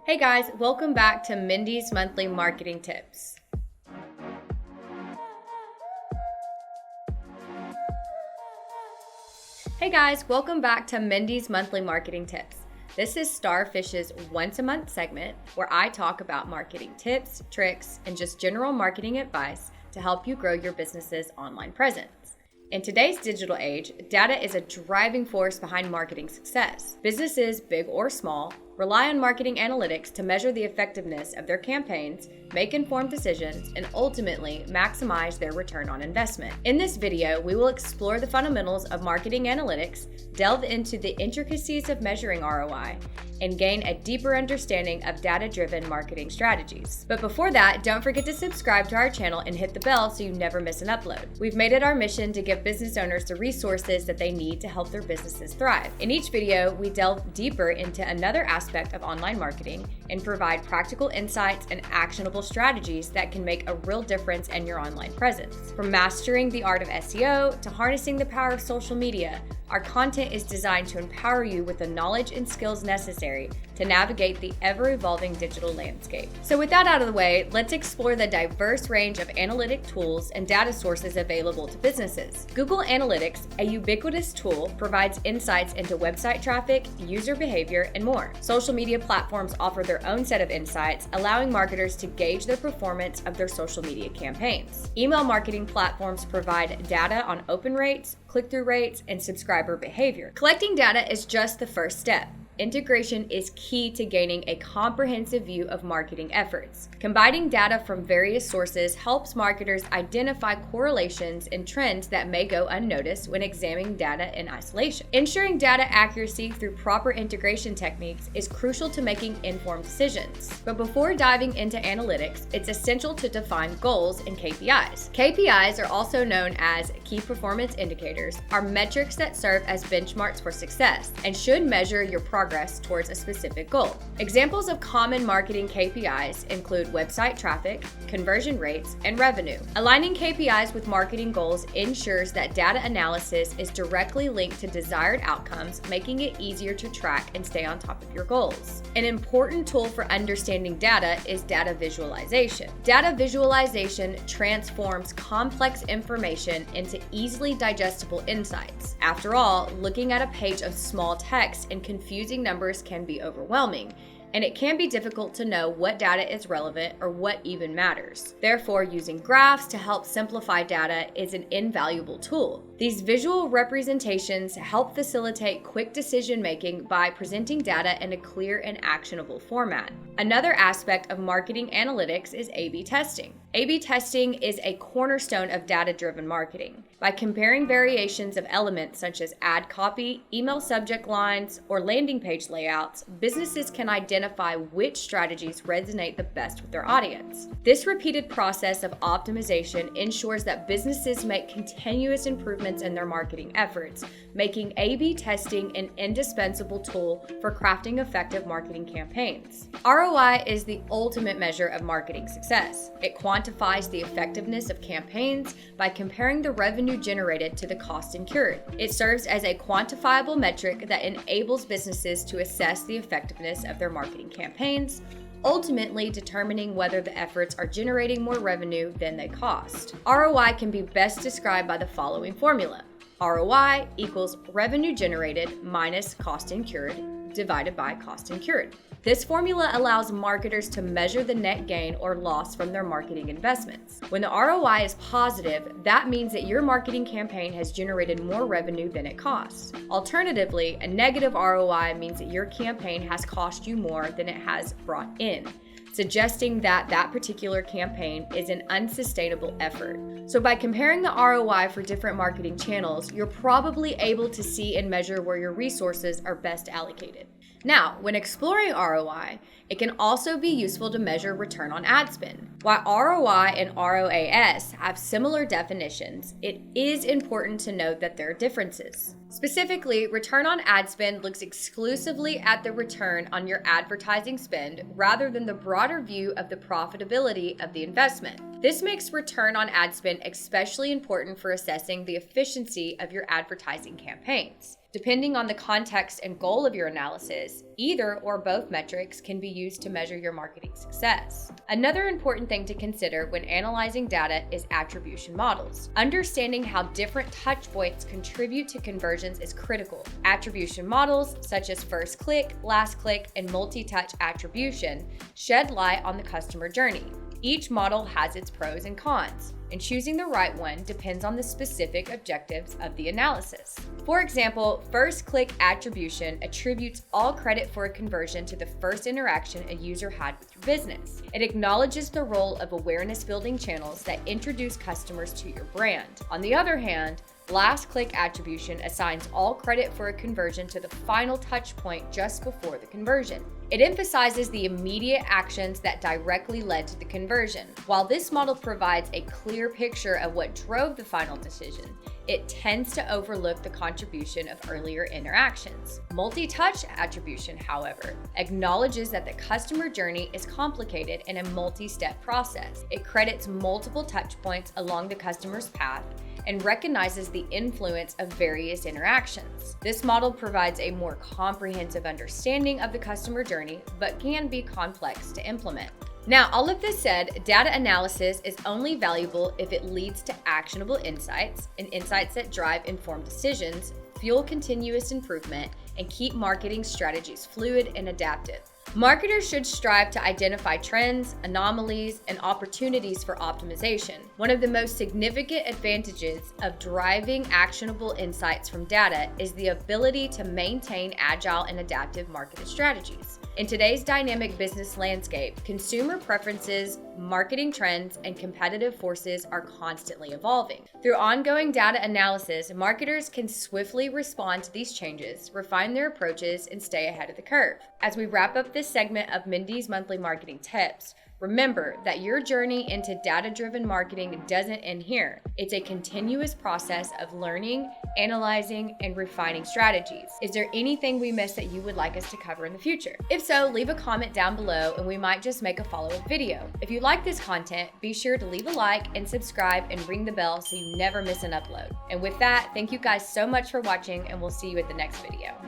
Hey guys, welcome back to Mindy's Monthly Marketing Tips. Hey guys, welcome back to Mindy's Monthly Marketing Tips. This is Starfish's once-a-month segment where I talk about marketing tips, tricks, and just general marketing advice to help you grow your business's online presence. In today's digital age, data is a driving force behind marketing success. Businesses, big or small, rely on marketing analytics to measure the effectiveness of their campaigns, make informed decisions, and ultimately maximize their return on investment. In this video, we will explore the fundamentals of marketing analytics, delve into the intricacies of measuring ROI, and gain a deeper understanding of data-driven marketing strategies. But before that, don't forget to subscribe to our channel and hit the bell so you never miss an upload. We've made it our mission to give business owners the resources that they need to help their businesses thrive. In each video, we delve deeper into another aspect of online marketing and provide practical insights and actionable strategies that can make a real difference in your online presence. From mastering the art of SEO to harnessing the power of social media, our content is designed to empower you with the knowledge and skills necessary to navigate the ever-evolving digital landscape. So with that out of the way, let's explore the diverse range of analytic tools and data sources available to businesses. Google Analytics, a ubiquitous tool, provides insights into website traffic, user behavior, and more. Social media platforms offer their own set of insights, allowing marketers to gauge the performance of their social media campaigns. Email marketing platforms provide data on open rates, click-through rates, and subscriber behavior. Collecting data is just the first step. Integration is key to gaining a comprehensive view of marketing efforts. Combining data from various sources helps marketers identify correlations and trends that may go unnoticed when examining data in isolation. Ensuring data accuracy through proper integration techniques is crucial to making informed decisions. But before diving into analytics, it's essential to define goals and KPIs. KPIs, are also known as key performance indicators, are metrics that serve as benchmarks for success and should measure your progress towards a specific goal. Examples of common marketing KPIs include website traffic, conversion rates, and revenue. Aligning KPIs with marketing goals ensures that data analysis is directly linked to desired outcomes, making it easier to track and stay on top of your goals. An important tool for understanding data is data visualization. Data visualization transforms complex information into easily digestible insights. After all, looking at a page of small text and confusing numbers can be overwhelming, and it can be difficult to know what data is relevant or what even matters. Therefore, using graphs to help simplify data is an invaluable tool. These visual representations help facilitate quick decision-making by presenting data in a clear and actionable format. Another aspect of marketing analytics is A/B testing. A/B testing is a cornerstone of data-driven marketing. By comparing variations of elements such as ad copy, email subject lines, or landing page layouts, businesses can identify which strategies resonate the best with their audience. This repeated process of optimization ensures that businesses make continuous improvements in their marketing efforts, making A/B testing an indispensable tool for crafting effective marketing campaigns. ROI is the ultimate measure of marketing success. It quantifies the effectiveness of campaigns by comparing the revenue generated to the cost incurred. It serves as a quantifiable metric that enables businesses to assess the effectiveness of their marketing campaigns, ultimately determining whether the efforts are generating more revenue than they cost. ROI can be best described by the following formula. ROI equals revenue generated minus cost incurred divided by cost incurred. This formula allows marketers to measure the net gain or loss from their marketing investments. When the ROI is positive, that means that your marketing campaign has generated more revenue than it costs. Alternatively, a negative ROI means that your campaign has cost you more than it has brought in, suggesting that that particular campaign is an unsustainable effort. So by comparing the ROI for different marketing channels, you're probably able to see and measure where your resources are best allocated. Now, when exploring ROI, it can also be useful to measure return on ad spend. While ROI and ROAS have similar definitions, it is important to note that there are differences. Specifically, return on ad spend looks exclusively at the return on your advertising spend rather than the broader view of the profitability of the investment. This makes return on ad spend especially important for assessing the efficiency of your advertising campaigns. Depending on the context and goal of your analysis, either or both metrics can be used to measure your marketing success. Another important thing to consider when analyzing data is attribution models. Understanding how different touch points contribute to conversions is critical. Attribution models, such as first click, last click, and multi-touch attribution, shed light on the customer journey. Each model has its pros and cons, and choosing the right one depends on the specific objectives of the analysis. For example, first click attribution attributes all credit for a conversion to the first interaction a user had with your business. It acknowledges the role of awareness building channels that introduce customers to your brand. On the other hand, last click attribution assigns all credit for a conversion to the final touch point just before the conversion. It emphasizes the immediate actions that directly led to the conversion. While this model provides a clear picture of what drove the final decision, it tends to overlook the contribution of earlier interactions. Multi-touch attribution, however, acknowledges that the customer journey is complicated and a multi-step process. It credits multiple touch points along the customer's path and recognizes the influence of various interactions. This model provides a more comprehensive understanding of the customer journey, but can be complex to implement. Now, all of this said, data analysis is only valuable if it leads to actionable insights and insights that drive informed decisions, fuel continuous improvement, and keep marketing strategies fluid and adaptive. Marketers should strive to identify trends, anomalies, and opportunities for optimization. One of the most significant advantages of deriving actionable insights from data is the ability to maintain agile and adaptive marketing strategies. In today's dynamic business landscape, consumer preferences, marketing trends, and competitive forces are constantly evolving. Through ongoing data analysis, marketers can swiftly respond to these changes, refine their approaches, and stay ahead of the curve. As we wrap up this segment of Mindy's Monthly Marketing Tips, remember that your journey into data-driven marketing doesn't end here. It's a continuous process of learning, analyzing, and refining strategies. Is there anything we missed that you would like us to cover in the future? If so, leave a comment down below and we might just make a follow-up video. If you like this content, be sure to leave a like and subscribe and ring the bell so you never miss an upload. And with that, thank you guys so much for watching and we'll see you at the next video.